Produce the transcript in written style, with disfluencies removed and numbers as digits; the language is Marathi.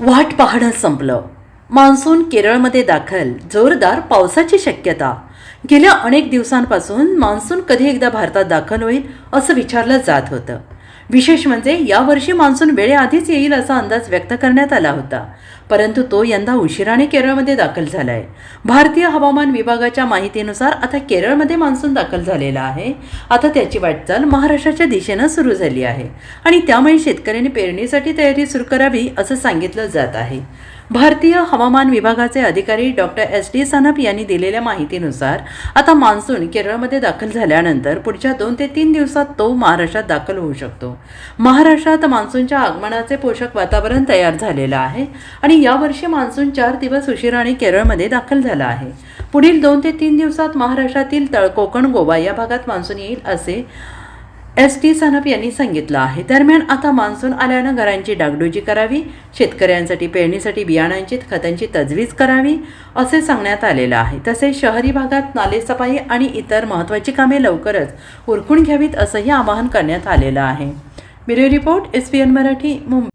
वाट पाहणं संपलं. मान्सून केरळमध्ये दाखल, जोरदार पावसाची शक्यता. गेल्या अनेक दिवसांपासून मान्सून कधी एकदा भारतात दाखल होईल असं विचारलं जात होतं. विशेष म्हणजे यावर्षी मान्सून वेळेआधीच येईल असा अंदाज व्यक्त करण्यात आला होता, परंतु तो यंदा उशिराने केरळमध्ये दाखल झाला आहे. भारतीय हवामान विभागाच्या माहितीनुसार आता केरळमध्ये मान्सून दाखल झालेला आहे. आता त्याची वाटचाल महाराष्ट्राच्या दिशेनं सुरू झाली आहे आणि त्यामुळे शेतकऱ्यांनी पेरणीसाठी तयारी सुरू करावी असं सांगितलं जात आहे. भारतीय हवामान विभागाचे अधिकारी डॉक्टर SD सानप यांनी दिलेल्या माहितीनुसार आता मान्सून केरळमध्ये दाखल झाल्यानंतर पुढच्या 2 ते 3 दिवसात तो महाराष्ट्रात दाखल होऊ शकतो. महाराष्ट्रात मान्सूनच्या आगमनाचे पोषक वातावरण तयार झालेलं आहे आणि यावर्षी मान्सून 4 दिवस उशिराने केरळमध्ये दाखल झाला आहे. पुढील 2 ते 3 दिवसात महाराष्ट्रातील कोकण, गोवा या भागात मान्सून येईल असे SD सानप यांनी सांगितलं आहे. दरम्यान आता मान्सून आल्यानं घरांची डागडुजी करावी, शेतकऱ्यांसाठी पेरणीसाठी बियाणांची, खतांची तजवीज करावी असे सांगण्यात आलेलं आहे. तसेच शहरी भागात नालेसफाई आणि इतर महत्त्वाची कामे लवकरच उरकून घ्यावीत असंही आवाहन करण्यात आलेलं आहे. Bureau report SVN Marathi, Mumbai.